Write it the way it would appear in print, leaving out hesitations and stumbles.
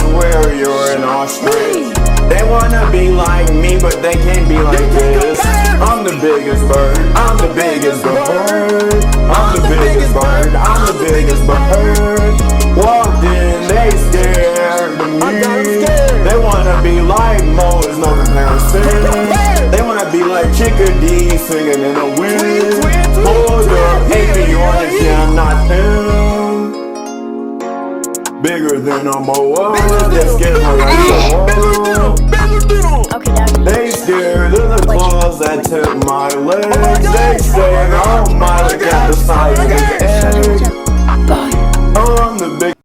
swear you're an ostrich. They wanna be like me, but they can't be like this. I'm the biggest bird, I'm the biggest bird. I'm the biggest bird, I'm the biggest bird. Walked in, they scared of me. They wanna be like Mo, there's no comparison. They wanna be like Chickadee singing in a wind. Hold up, hate me, you understand, I'm not him. Bigger than a moa, they scared of They scared of the claws that took my legs. They say, oh my, look at the size of his egg. I'm the big